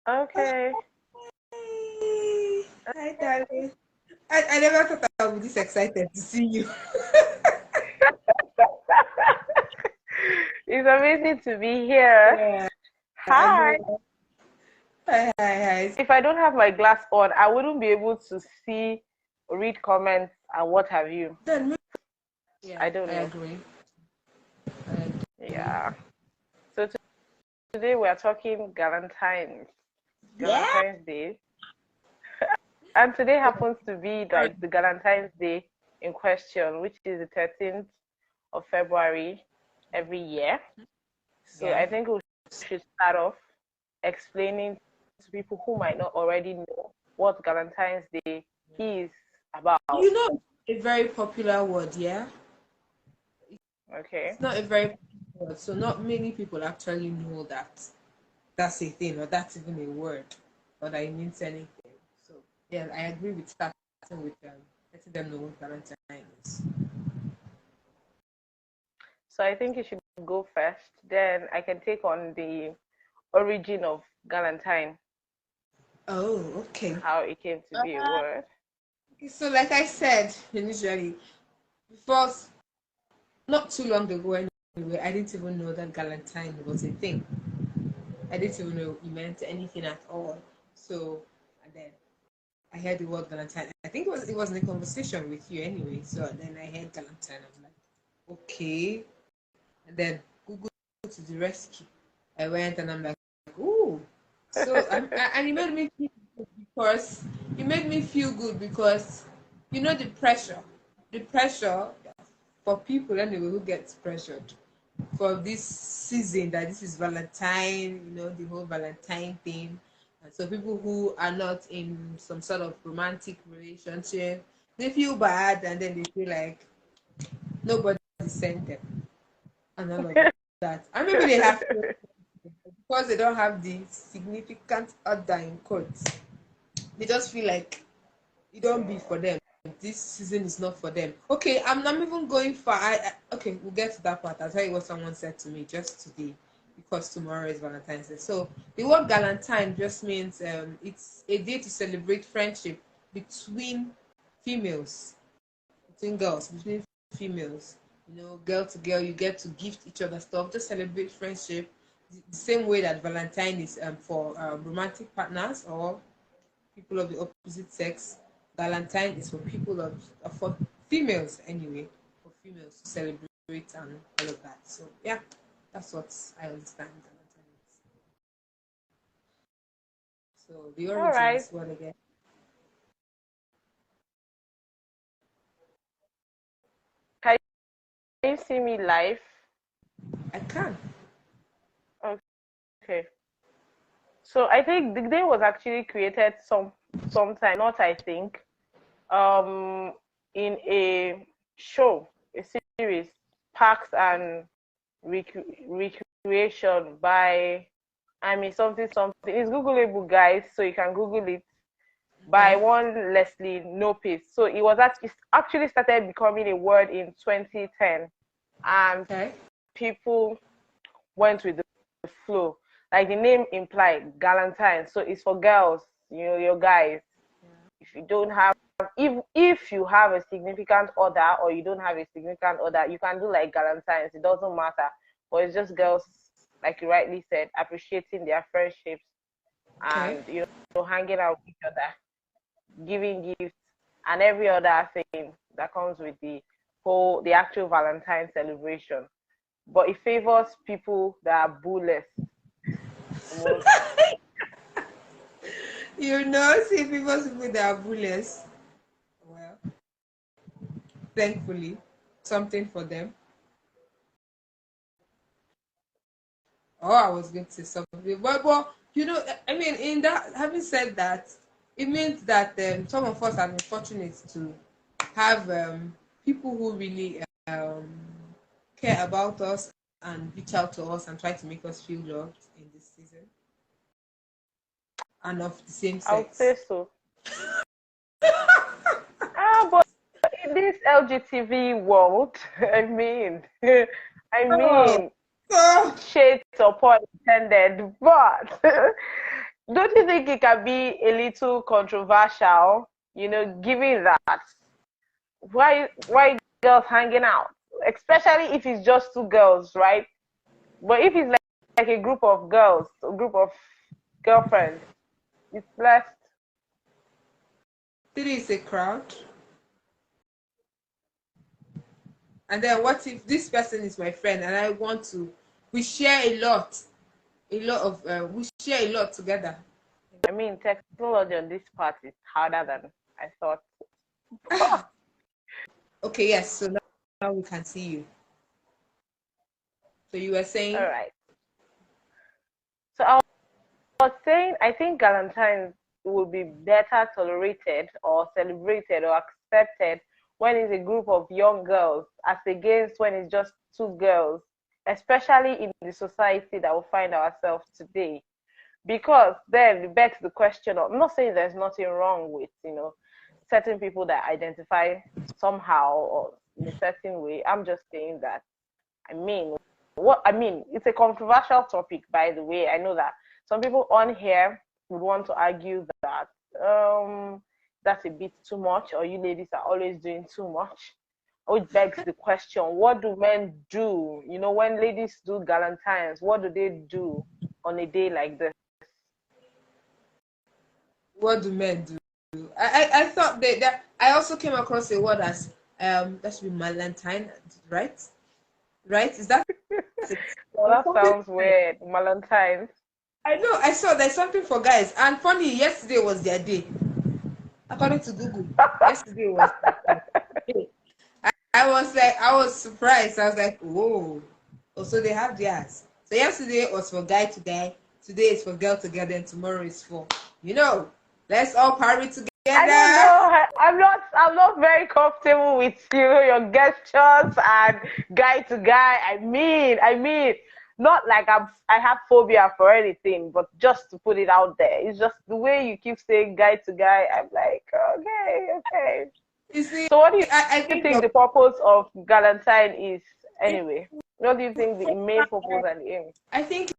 Okay. Hey. Hi, darling. I never thought I would be this excited to see you. It's amazing to be here. Yeah, I Hi. know. Hi, hi, hi. If I don't have my glass on, I wouldn't be able to see, read comments, and what have you. Then, yeah, I don't I know. agree. I agree. Yeah. So today we are talking Galentine's, Yeah. Galentine's Day, and today happens to be like the Galentine's Day in question, which is the 13th of February every year. So Yeah. I think we should start off explaining to people who might not already know what Galentine's Day is about. You know, a very popular word, yeah? Okay. It's not a very popular word, so not many people actually know that that's a thing or that's even a word or that it means anything. So, yeah, I agree with starting with letting them know what Valentine is. So I think you should go first. Then I can take on the origin of Galentine, Oh, okay. how it came to be a word. So, like I said initially, before not too long ago, anyway, I didn't even know that Galentine was a thing. I didn't even know it meant anything at all. So, and then I heard the word Galentine. I think it was in a conversation with you anyway. So then I heard Galentine. I'm like, okay. And then Google to the rescue. I went and I'm like, ooh. So and it made me feel good because you know the pressure for people anyway who gets pressured for this season that this is Valentine, you know, the whole Valentine thing. And so people who are not in some sort of romantic relationship, they feel bad and then they feel like nobody sent them and all of that. And maybe they have to because they don't have the significant other in quotes. They just feel like it don't be for them. This season is not for them. Okay, I'm even going far. Okay, we'll get to that part. I'll tell you what someone said to me just today, because tomorrow is Valentine's Day. So the word Galentine just means it's a day to celebrate friendship between females, between girls, between females. You know, girl to girl, you get to gift each other stuff, just celebrate friendship. The same way that Valentine is for romantic partners or people of the opposite sex. Galentine is for people for females anyway, for females to celebrate and all of that. So yeah, that's what I understand Galentine is. So the All right. origins, what again? Can you see me live? I can. Okay. So I think the day was actually created sometime, not I think, um, in a show, a series, Parks and Recreation by I mean something something. It's Googleable, guys, so you can Google it by Okay. one Leslie Nopes. So it actually started becoming a word in 2010, and Okay. people went with the flow. Like the name implied, Galentine. So it's for girls, you know, your guys. If you don't have, if you have a significant other or you don't have a significant other, you can do like Galentines. It doesn't matter. But it's just girls, like you rightly said, appreciating their friendships Okay. and hanging out with each other, giving gifts, and every other thing that comes with the actual Valentine celebration. But it favors people that are bullies most. You know, see people that are bullies. Well, thankfully, something for them. Oh, I was going to say something, but you know, I mean, in that, having said that, it means that some of us have been fortunate to have people who really um, care about us and reach out to us and try to make us feel loved in this season and of the same I would say sex. so. But in this LGTV world, I mean, I Oh, mean, so shades of pun intended, but Don't you think it can be a little controversial, given that why girls hanging out, especially if it's just two girls, right? But if it's like a group of girls, a group of girlfriends, it's less. Three is a crowd. And then what if this person is my friend and I want to, we share we share a lot together. I mean, technology on this part is harder than I thought. Okay, yes, so now we can see you. So you were saying? All right. So I was saying, I think Galentine will be better tolerated or celebrated or accepted when it's a group of young girls as against when it's just two girls, especially in the society that we find ourselves today. Because then it begs the question of, I'm not saying there's nothing wrong with, certain people that identify somehow or in a certain way. I'm just saying that, it's a controversial topic, by the way. I know that some people on here would want to argue that that's a bit too much, or you ladies are always doing too much. Which begs the question, what do men do? When ladies do galantines, what do they do on a day like this? What do men do? I thought that I also came across a word as that should be Valentine, right? Right? Is that Well, that sounds weird. Valentine's. I know, I saw there's something for guys. And funny, yesterday was their day. According to Google, yesterday was their day. I was surprised. I was like, whoa. Oh, so they have theirs. So yesterday was for guy to guy, today is for girl to girl, and tomorrow is for, let's all party together. I don't know. I'm not very comfortable with your gestures and guy to guy. I mean, not like I have phobia for anything, but just to put it out there, it's just the way you keep saying guy to guy. I'm like, okay. You see, So what do you I think the purpose of Galentine is anyway? What do you think the main purpose and the aim? I think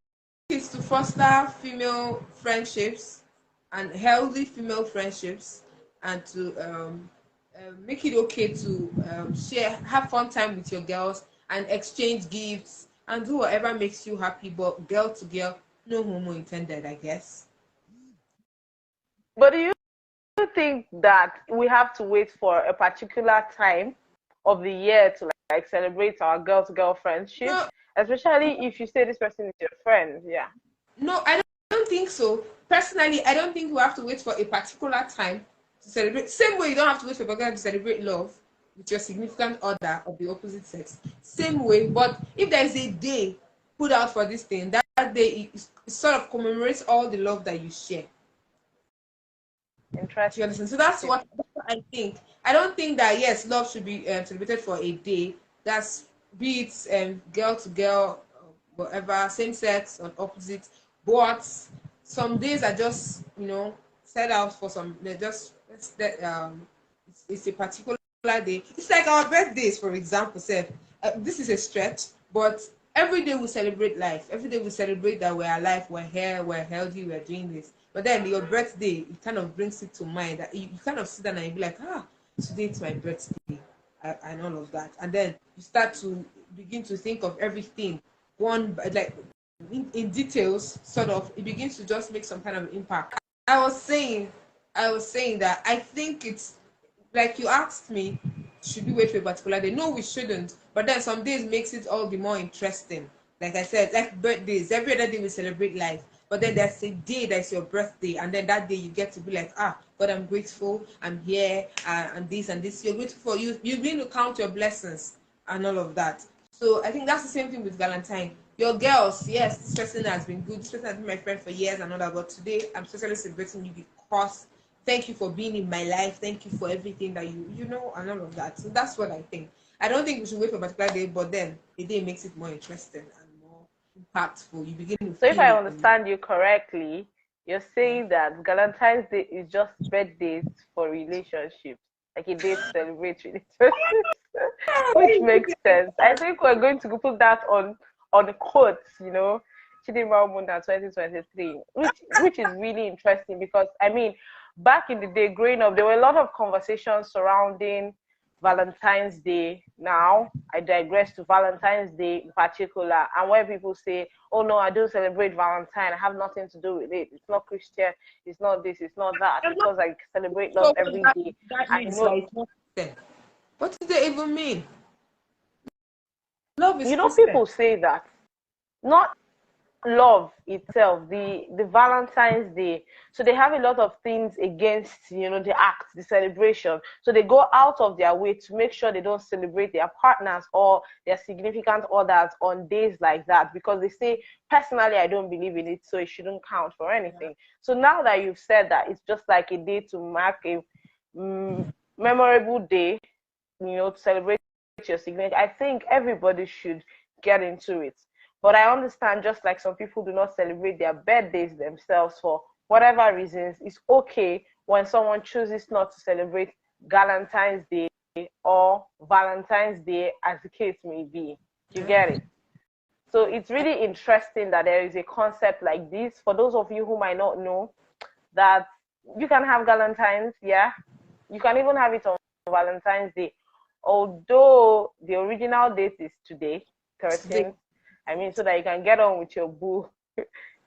it's to foster female friendships and healthy female friendships, and to make it okay to have fun time with your girls and exchange gifts and do whatever makes you happy, but girl to girl, no homo intended, I guess. But do you think that we have to wait for a particular time of the year to like celebrate our girl to girl friendship? No, Especially if you say this person is your friend, yeah. no, I don't think so. Personally, I don't think we have to wait for a particular time to celebrate. Same way you don't have to wait for a particular time to celebrate love with your significant other of the opposite sex. Same way, but if there is a day put out for this thing, that day it sort of commemorates all the love that you share. Interesting. Do you understand? So that's what I think. I don't think that yes, love should be celebrated for a day. That's be it girl to girl, whatever, same sex or opposite. But some days are just set out for some. They're just it's a particular day. It's like our birthdays, for example. Say this is a stretch, but every day we celebrate life. Every day we celebrate that we're alive, we're here, we're healthy, we're doing this. But then your birthday, it kind of brings it to mind that you kind of sit down and you be like, today it's my birthday, and all of that. And then you start to begin to think of everything like in details, sort of. It begins to just make some kind of impact. I was saying that I think it's like you asked me, should we wait for a particular day? No, we shouldn't. But then some days makes it all the more interesting. Like I said, like birthdays, every other day we celebrate life. But then there's a day that's your birthday, and then that day you get to be like, God, I'm grateful, I'm here, and this and this. You're grateful for you. You begin to count your blessings and all of that. So I think that's the same thing with Galentine. Your girls, yes, this person has been good. This person has been my friend for years and all that. But today I'm especially celebrating you because thank you for being in my life. Thank you for everything that you know and all of that. So that's what I think. I don't think we should wait for a particular day, but then the day makes it more interesting and more impactful. You begin to So if feel I it. understand you correctly, you're saying that Valentine's Day is just birthdays for relationships, like a day to celebrate relationships, which makes sense. I think we're going to put that on quotes, Chidinma Munda 2023, which is really interesting because I mean, back in the day, growing up, there were a lot of conversations surrounding Valentine's Day. Now, I digress to Valentine's Day in particular, and where people say, "Oh no, I don't celebrate Valentine. I have nothing to do with it. It's not Christian. It's not this. It's not that." Because I celebrate love So every day. that I means know. like what do they even mean? Love is You know, Christian. people say that. Not love itself, the Valentine's Day. So they have a lot of things against, the act, the celebration. So they go out of their way to make sure they don't celebrate their partners or their significant others on days like that, because they say, personally, I don't believe in it, so it shouldn't count for anything. So now that you've said that, it's just like a day to mark a memorable day, to celebrate your significant. I think everybody should get into it. But I understand, just like some people do not celebrate their birthdays themselves for whatever reasons, it's okay when someone chooses not to celebrate Galentine's Day or Valentine's Day, as the case may be. Do you get it? So it's really interesting that there is a concept like this. For those of you who might not know, that you can have Galentine's, yeah. You can even have it on Valentine's Day. Although the original date is today, 13th. I mean, so that you can get on with your boo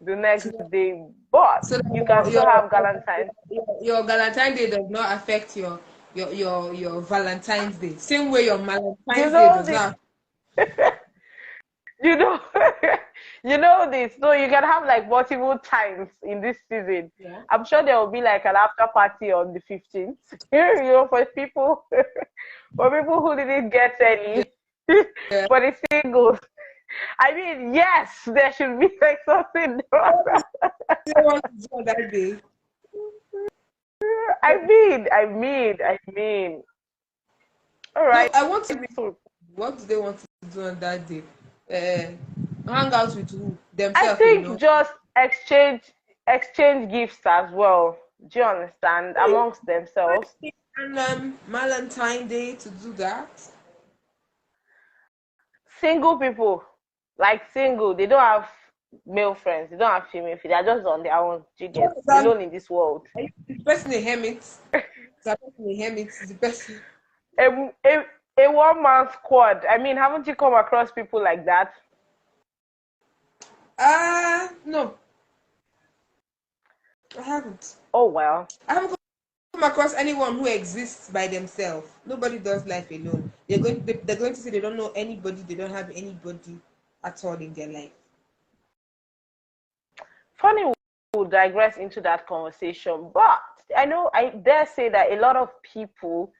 the next day. But So you can still have Galentine's. Your Galentine Day does not affect your Valentine's Day. Same way your You Valentine's Day know does this. not. You know, you know this. So you can have like multiple times in this season. Yeah. I'm sure there will be like an after party on the 15th. For people, for people who didn't get any, Yeah. for the singles. I mean, yes, there should be like something. You want to do on that day? I mean. All No, right. I want to. So What do they want to do on that day? Hang out with who? I Themselves think alone. just exchange gifts as well. Do you understand? Amongst themselves. And Valentine Day to do that. Single people, like single, they don't have male friends, they don't have female friends, they're just on their own. Do you get alone in this world? Are you the person a hermit? The person a hermit is the person. A one-man squad. I mean, haven't you come across people like that? No, I haven't. Oh well. I haven't come across anyone who exists by themselves. Nobody does life alone. They're going to say they don't know anybody. They don't have anybody at all in their life. Funny, we'll digress into that conversation, but I dare say that a lot of people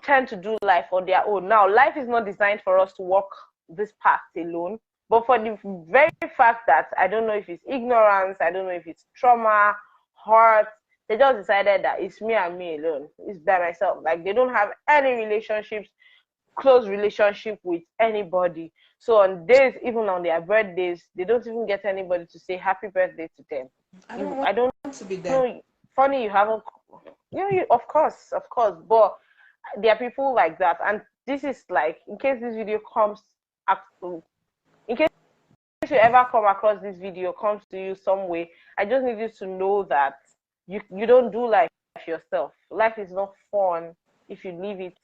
tend to do life on their own. Now, life is not designed for us to walk this path alone, but for the very fact that I don't know if it's ignorance, I don't know if it's trauma, hurt, they just decided that it's me and me alone. It's by myself. Like they don't have any relationships, close relationship with anybody. So on days, even on their birthdays, they don't even get anybody to say happy birthday to them. I don't want to be there. No, funny you haven't. Of course, but there are people like that, and this is like, in case this video comes, in case you ever come across this video, comes to you some way, I just need you to know that you don't do life yourself. Life is not fun if you leave it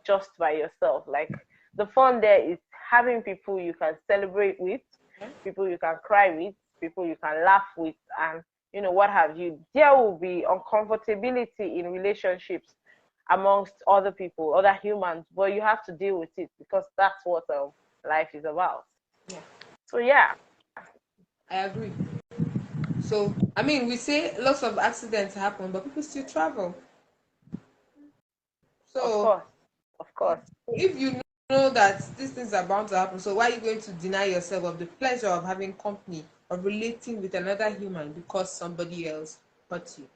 just by yourself. Like the fun there is having people you can celebrate with, people you can cry with, people you can laugh with, and what have you. There will be uncomfortability in relationships amongst other people, other humans, but you have to deal with it because that's what life is about. Yeah. So yeah, I agree. So I mean, we say lots of accidents happen, but people still travel. of So course, of course. if you know that these things are bound to happen, so why are you going to deny yourself of the pleasure of having company, of relating with another human because somebody else hurt you?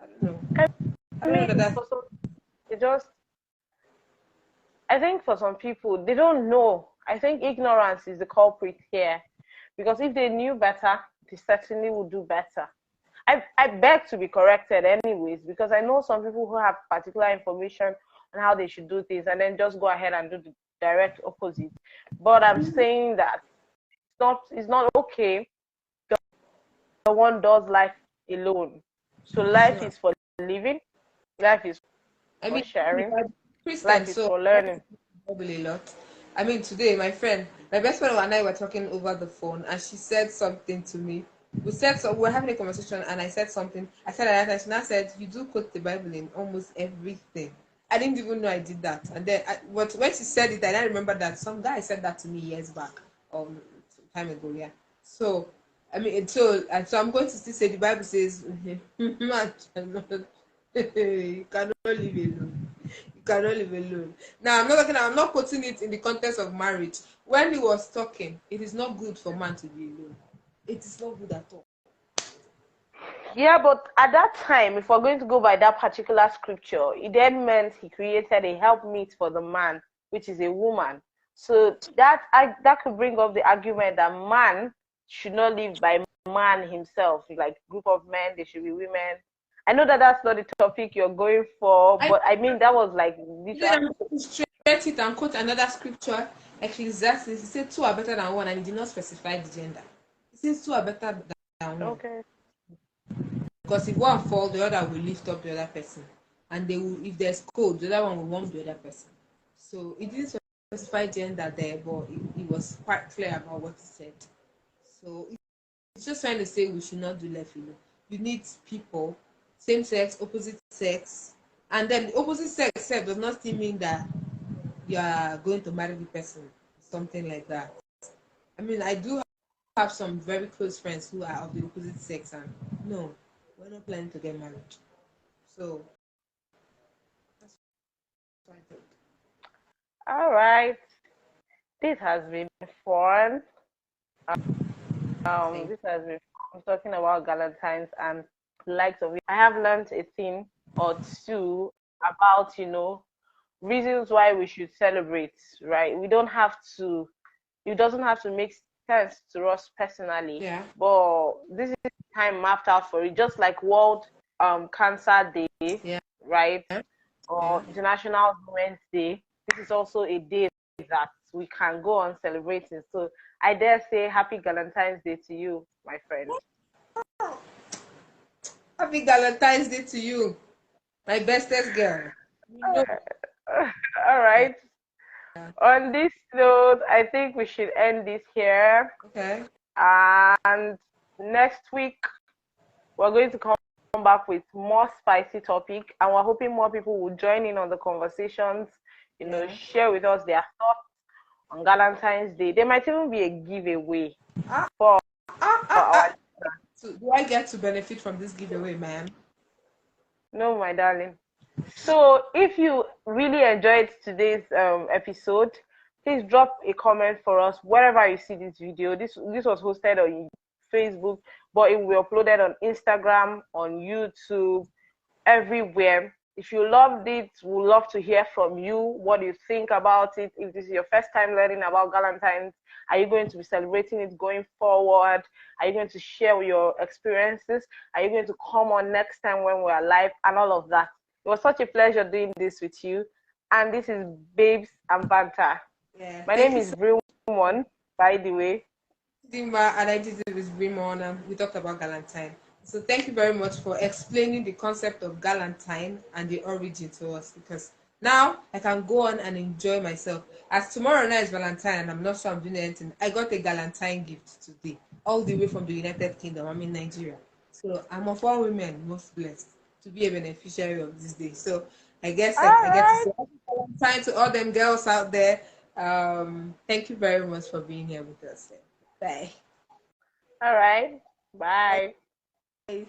I don't know. I I don't mean, know that. for some, they just, I think for some people, they don't know. I think ignorance is the culprit here. Because if they knew better, they certainly would do better. I beg to be corrected anyways, because I know some people who have particular information on how they should do things and then just go ahead and do the direct opposite. But I'm saying that not okay. The one does life alone. So It's life not. is for living, life is I for mean, sharing, Christian, life is so for I learning. Bible a lot. I mean, today my best friend and I were talking over the phone, and she said something to me. We were having a conversation, and I said something. I said that, and she now said, "You do quote the Bible in almost everything." I didn't even know I did that, and then but when she said it, I then remember that some guy said that to me years back, some time ago, yeah. So I mean, so I'm going to still say the Bible says, "You cannot live alone." You cannot live alone. Now I'm not putting it in the context of marriage. When he was talking, it is not good for man to be alone. It is not good at all. Yeah, but at that time, if we're going to go by that particular scripture, it then meant he created a helpmeet for the man, which is a woman. So that could bring up the argument that man should not live by man himself. Like group of men, they should be women. I know that that's not the topic you're going for, I but I mean that was like then literal. I'm going to stretch it and quote another scripture, Ecclesiastes. It said two are better than one, and it did not specify the gender. It says two are better than one. Okay. Because if one falls, the other will lift up the other person. And they will, if there's cold, the other one will warm the other person. So it didn't specify gender there, but it was quite clear about what it said. So it's just trying to say we should not do left alone. You need people, same sex, opposite sex, and then the opposite sex self does not still mean that you are going to marry the person, something like that. I mean, I do have some very close friends who are of the opposite sex, and no, we're not planning to get married. So that's what I think. All right. This has been fun. Thank This has been fun talking about Galentine's and likes of it. I have learned a thing or two about, reasons why we should celebrate, right? We don't have to, it doesn't have to make sense to us personally, Yeah. but this is time mapped out for it, just like World Cancer Day, Yeah. right? Yeah. Or International Women's Day. This is also a day that we can go on celebrating. So I dare say happy Galentine's Day to you, my friend. Happy Galentine's Day to you, my bestest girl. You know. All right. On this note, I think we should end this here. Okay. And next week, we're going to come back with more spicy topic. And we're hoping more people will join in on the conversations, Yeah. share with us their thoughts on Valentine's Day. There might even be a giveaway Ah, for ah, ah, our. ah. So do I get to benefit from this giveaway, ma'am? No, my darling. So if you really enjoyed today's episode, please drop a comment for us wherever you see this video. This was hosted on Facebook, but it will be uploaded on Instagram, on YouTube, everywhere. If you loved it, we'd love to hear from you. What do you think about it? If this is your first time learning about Galentine's, are you going to be celebrating it going forward? Are you going to share your experiences? Are you going to come on next time when we're live and all of that? It was such a pleasure doing this with you. And this is Babes and Banter. Yeah. My Thank name you is so Brillmond, by the way. Dimba, and I did it with Brillmond, and we talked about Galentine. So thank you very much for explaining the concept of Galentine and the origin to us, because now I can go on and enjoy myself. As tomorrow night is Valentine and I'm not sure I'm doing anything, I got a Galentine gift today, all the way from the United Kingdom. I'm in Nigeria. So I'm of all women most blessed to be a beneficiary of this day. So I guess All I get to right. say happy Valentine to all them girls out there. Thank you very much for being here with us. Bye. All right. Bye. Bye.